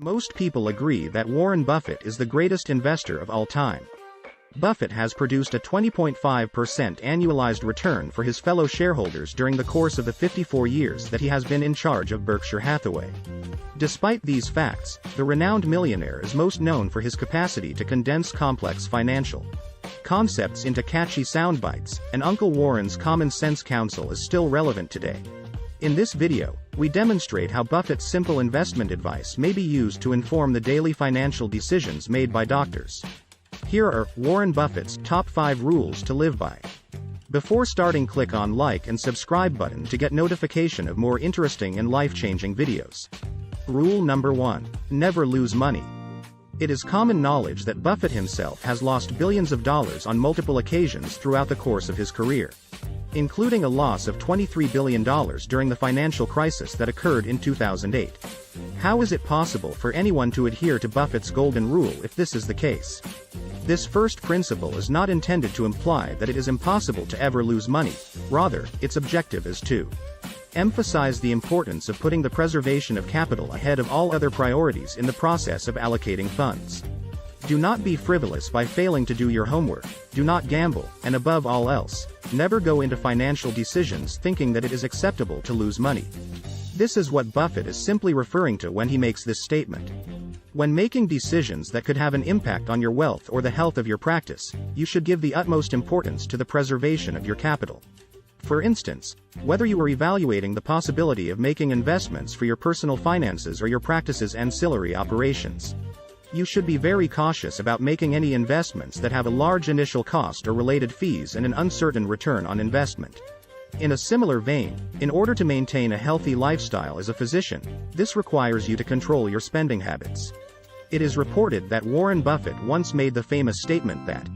Most people agree that Warren Buffett is the greatest investor of all time. Buffett has produced a 20.5% annualized return for his fellow shareholders during the course of the 54 years that he has been in charge of Berkshire Hathaway. Despite these facts, the renowned millionaire is most known for his capacity to condense complex financial concepts into catchy soundbites, and Uncle Warren's common sense counsel is still relevant today. In this video, we demonstrate how Buffett's simple investment advice may be used to inform the daily financial decisions made by doctors. Here are Warren Buffett's top 5 rules to live by. Before starting, click on like and subscribe button to get notification of more interesting and life-changing videos. Rule number 1. Never lose money. It is common knowledge that Buffett himself has lost billions of dollars on multiple occasions throughout the course of his career, including a loss of $23 billion during the financial crisis that occurred in 2008. How is it possible for anyone to adhere to Buffett's golden rule if this is the case? This first principle is not intended to imply that it is impossible to ever lose money. Rather, its objective is to emphasize the importance of putting the preservation of capital ahead of all other priorities in the process of allocating funds. Do not be frivolous by failing to do your homework, do not gamble, and above all else, never go into financial decisions thinking that it is acceptable to lose money. This is what Buffett is simply referring to when he makes this statement. When making decisions that could have an impact on your wealth or the health of your practice, you should give the utmost importance to the preservation of your capital. For instance, whether you are evaluating the possibility of making investments for your personal finances or your practice's ancillary operations, you should be very cautious about making any investments that have a large initial cost or related fees and an uncertain return on investment. In a similar vein, in order to maintain a healthy lifestyle as a physician, this requires you to control your spending habits. It is reported that Warren Buffett once made the famous statement that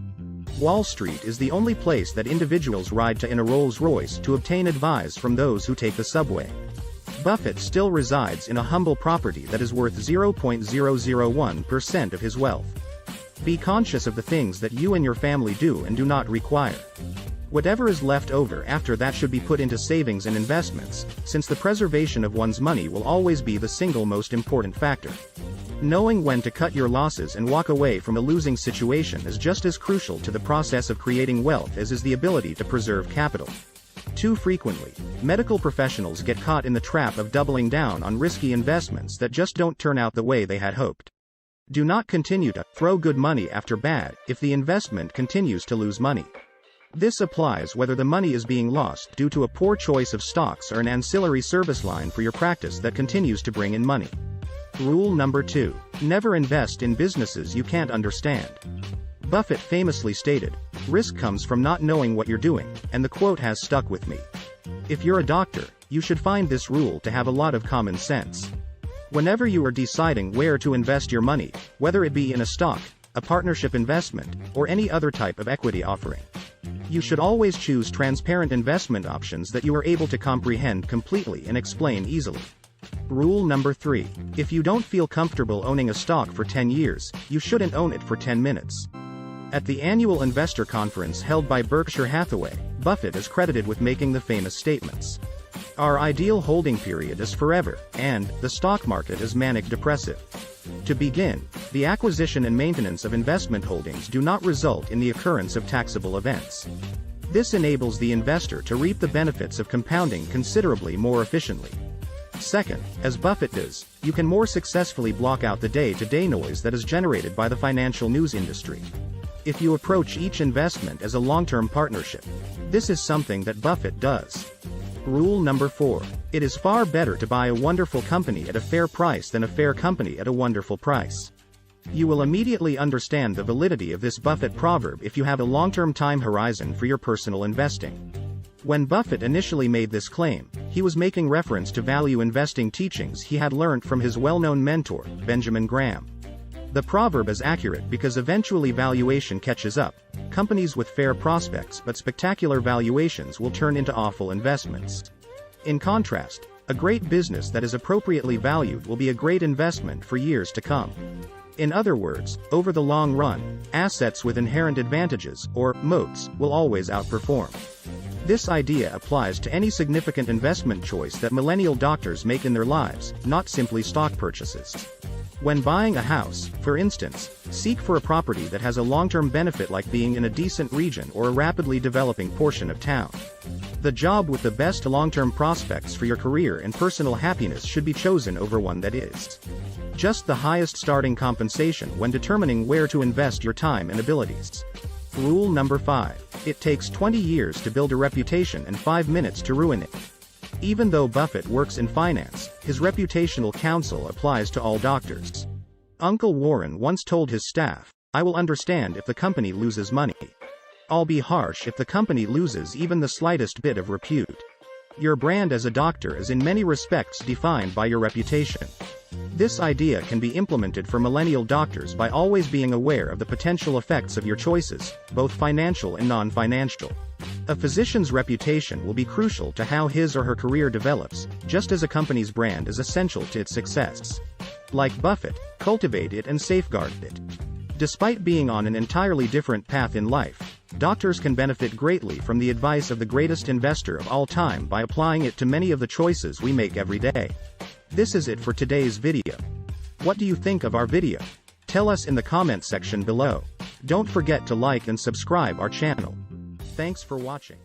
Wall Street is the only place that individuals ride to in a Rolls-Royce to obtain advice from those who take the subway. Buffett still resides in a humble property that is worth 0.001% of his wealth. Be conscious of the things that you and your family do and do not require. Whatever is left over after that should be put into savings and investments, since the preservation of one's money will always be the single most important factor. Knowing when to cut your losses and walk away from a losing situation is just as crucial to the process of creating wealth as is the ability to preserve capital. Too frequently, medical professionals get caught in the trap of doubling down on risky investments that just don't turn out the way they had hoped. Do not continue to throw good money after bad if the investment continues to lose money. This applies whether the money is being lost due to a poor choice of stocks or an ancillary service line for your practice that continues to bring in money. Rule number 2. Never invest in businesses you can't understand. Buffett famously stated, "Risk comes from not knowing what you're doing," and the quote has stuck with me. If you're a doctor, you should find this rule to have a lot of common sense. Whenever you are deciding where to invest your money, whether it be in a stock, a partnership investment, or any other type of equity offering, you should always choose transparent investment options that you are able to comprehend completely and explain easily. Rule number 3. If you don't feel comfortable owning a stock for 10 years, you shouldn't own it for 10 minutes. At the annual investor conference held by Berkshire Hathaway, Buffett is credited with making the famous statements, "Our ideal holding period is forever," and "The stock market is manic depressive." To begin, the acquisition and maintenance of investment holdings do not result in the occurrence of taxable events. This enables the investor to reap the benefits of compounding considerably more efficiently. Second, as Buffett does, you can more successfully block out the day-to-day noise that is generated by the financial news industry. If you approach each investment as a long-term partnership, this is something that Buffett does. Rule number 4. It is far better to buy a wonderful company at a fair price than a fair company at a wonderful price. You will immediately understand the validity of this Buffett proverb if you have a long-term time horizon for your personal investing. When Buffett initially made this claim, he was making reference to value investing teachings he had learned from his well-known mentor, Benjamin Graham. The proverb is accurate because eventually valuation catches up. Companies with fair prospects but spectacular valuations will turn into awful investments. In contrast, a great business that is appropriately valued will be a great investment for years to come. In other words, over the long run, assets with inherent advantages, or moats, will always outperform. This idea applies to any significant investment choice that millennial doctors make in their lives, not simply stock purchases. When buying a house, for instance, seek for a property that has a long-term benefit like being in a decent region or a rapidly developing portion of town. The job with the best long-term prospects for your career and personal happiness should be chosen over one that is just the highest starting compensation when determining where to invest your time and abilities. Rule number 5. It takes 20 years to build a reputation and 5 minutes to ruin it. Even though Buffett works in finance, his reputational counsel applies to all doctors. Uncle Warren once told his staff, "I will understand if the company loses money. I'll be harsh if the company loses even the slightest bit of repute." Your brand as a doctor is in many respects defined by your reputation. This idea can be implemented for millennial doctors by always being aware of the potential effects of your choices, both financial and non-financial. A physician's reputation will be crucial to how his or her career develops, just as a company's brand is essential to its success. Like Buffett, cultivate it and safeguard it. Despite being on an entirely different path in life, doctors can benefit greatly from the advice of the greatest investor of all time by applying it to many of the choices we make every day. This is it for today's video. What do you think of our video? Tell us in the comment section below. Don't forget to like and subscribe our channel. Thanks for watching.